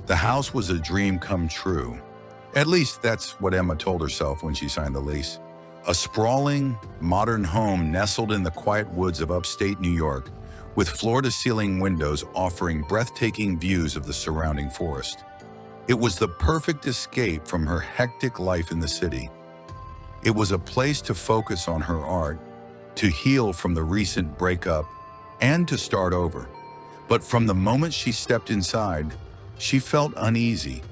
The house was a dream come true. At least that's what Emma told herself when she signed the lease. A sprawling, modern home nestled in the quiet woods of upstate New York, with floor-to-ceiling windows offering breathtaking views of the surrounding forest. It was the perfect escape from her hectic life in the city. It was a place to focus on her art, to heal from the recent breakup, and to start over. But from the moment she stepped inside, she felt uneasy.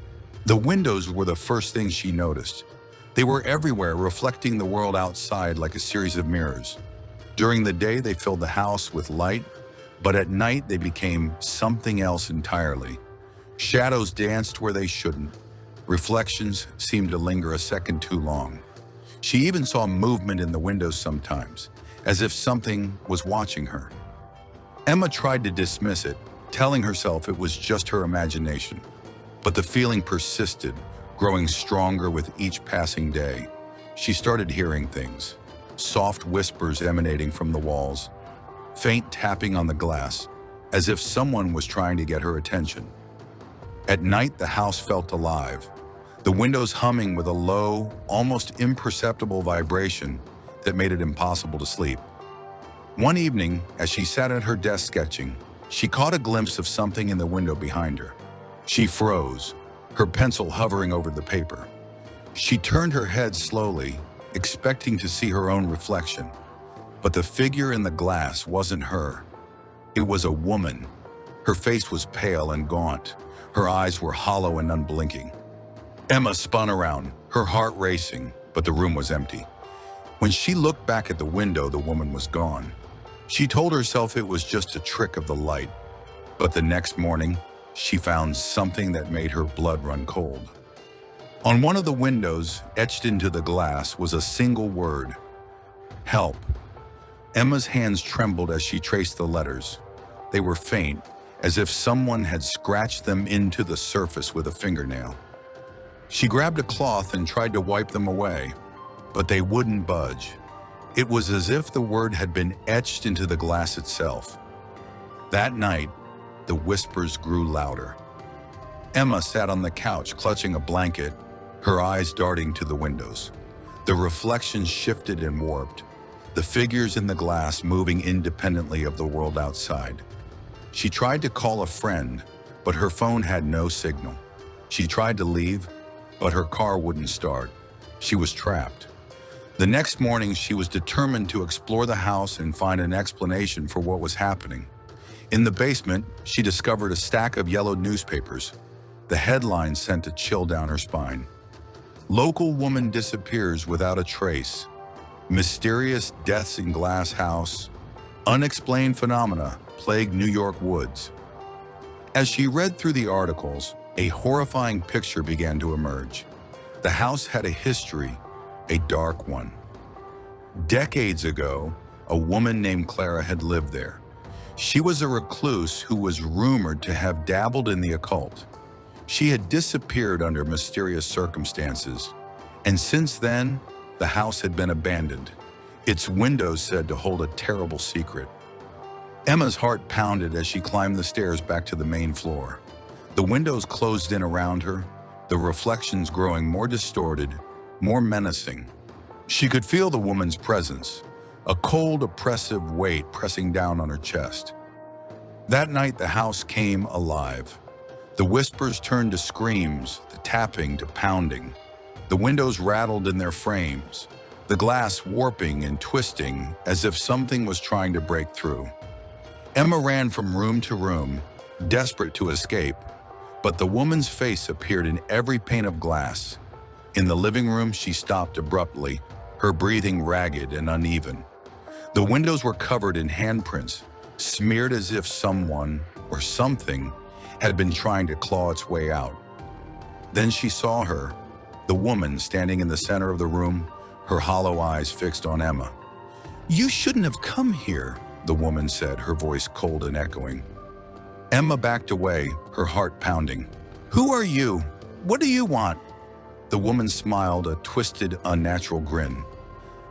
The windows were the first thing she noticed. They were everywhere, reflecting the world outside like a series of mirrors. During the day, they filled the house with light, but at night they became something else entirely. Shadows danced where they shouldn't. Reflections seemed to linger a second too long. She even saw movement in the windows sometimes, as if something was watching her. Emma tried to dismiss it, telling herself it was just her imagination. But the feeling persisted, growing stronger with each passing day. She started hearing things, soft whispers emanating from the walls, faint tapping on the glass, as if someone was trying to get her attention. At night, the house felt alive, the windows humming with a low, almost imperceptible vibration that made it impossible to sleep. One evening, as she sat at her desk sketching, she caught a glimpse of something in the window behind her. She froze, her pencil hovering over the paper. She turned her head slowly, expecting to see her own reflection. But the figure in the glass wasn't her. It was a woman. Her face was pale and gaunt. Her eyes were hollow and unblinking. Emma spun around, her heart racing, but the room was empty. When she looked back at the window, the woman was gone. She told herself it was just a trick of the light. But the next morning, she found something that made her blood run cold. On one of the windows, etched into the glass, was a single word: help. Emma's hands trembled as she traced the letters. They were faint, as if someone had scratched them into the surface with a fingernail. She grabbed a cloth and tried to wipe them away, but they wouldn't budge. It was as if the word had been etched into the glass itself. That night, the whispers grew louder. Emma sat on the couch, clutching a blanket, her eyes darting to the windows. The reflections shifted and warped, the figures in the glass moving independently of the world outside. She tried to call a friend, but her phone had no signal. She tried to leave, but her car wouldn't start. She was trapped. The next morning, she was determined to explore the house and find an explanation for what was happening. In the basement, she discovered a stack of yellowed newspapers. The headline sent a chill down her spine. Local woman disappears without a trace. Mysterious deaths in glass house. Unexplained phenomena plague New York woods. As she read through the articles, a horrifying picture began to emerge. The house had a history, a dark one. Decades ago, a woman named Clara had lived there. She was a recluse who was rumored to have dabbled in the occult. She had disappeared under mysterious circumstances, and since then, the house had been abandoned, its windows said to hold a terrible secret. Emma's heart pounded as she climbed the stairs back to the main floor. The windows closed in around her, the reflections growing more distorted, more menacing. She could feel the woman's presence, a cold, oppressive weight pressing down on her chest. That night, the house came alive. The whispers turned to screams, the tapping to pounding. The windows rattled in their frames, the glass warping and twisting as if something was trying to break through. Emma ran from room to room, desperate to escape, but the woman's face appeared in every pane of glass. In the living room, she stopped abruptly, her breathing ragged and uneven. The windows were covered in handprints, smeared as if someone or something had been trying to claw its way out. Then she saw her, the woman standing in the center of the room, her hollow eyes fixed on Emma. "You shouldn't have come here," the woman said, her voice cold and echoing. Emma backed away, her heart pounding. "Who are you? What do you want?" The woman smiled, a twisted, unnatural grin.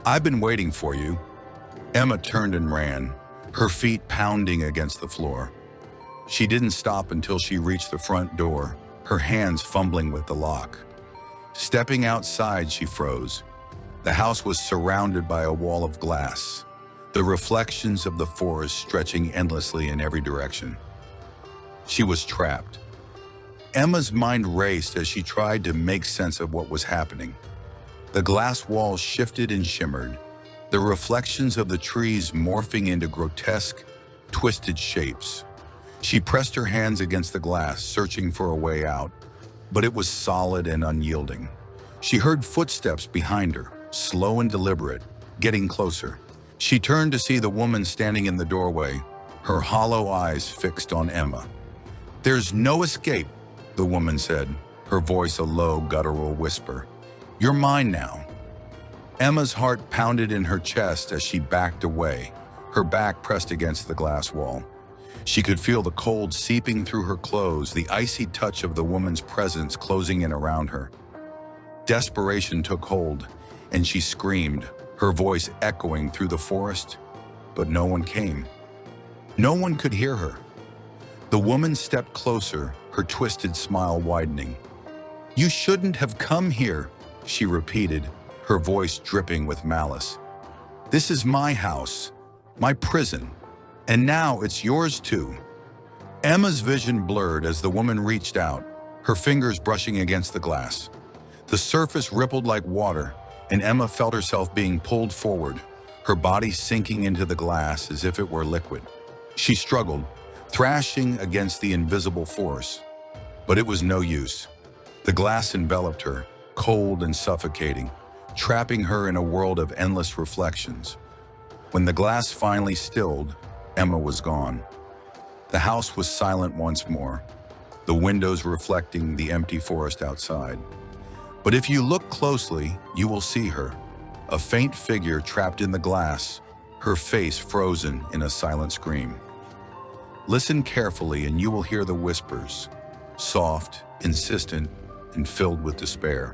"I've been waiting for you." Emma turned and ran, her feet pounding against the floor. She didn't stop until she reached the front door, her hands fumbling with the lock. Stepping outside, she froze. The house was surrounded by a wall of glass, the reflections of the forest stretching endlessly in every direction. She was trapped. Emma's mind raced as she tried to make sense of what was happening. The glass walls shifted and shimmered, the reflections of the trees morphing into grotesque, twisted shapes. She pressed her hands against the glass, searching for a way out, but it was solid and unyielding. She heard footsteps behind her, slow and deliberate, getting closer. She turned to see the woman standing in the doorway, her hollow eyes fixed on Emma. "There's no escape," the woman said, her voice a low, guttural whisper. "You're mine now." Emma's heart pounded in her chest as she backed away, her back pressed against the glass wall. She could feel the cold seeping through her clothes, the icy touch of the woman's presence closing in around her. Desperation took hold, and she screamed, her voice echoing through the forest, but no one came. No one could hear her. The woman stepped closer, her twisted smile widening. "You shouldn't have come here," she repeated, her voice dripping with malice. "This is my house, my prison, and now it's yours too." Emma's vision blurred as the woman reached out, her fingers brushing against the glass. The surface rippled like water, and Emma felt herself being pulled forward, her body sinking into the glass as if it were liquid. She struggled, thrashing against the invisible force, but it was no use. The glass enveloped her, cold and suffocating, trapping her in a world of endless reflections. When the glass finally stilled, Emma was gone. The house was silent once more, the windows reflecting the empty forest outside. But if you look closely, you will see her, a faint figure trapped in the glass, her face frozen in a silent scream. Listen carefully and you will hear the whispers, soft, insistent, and filled with despair.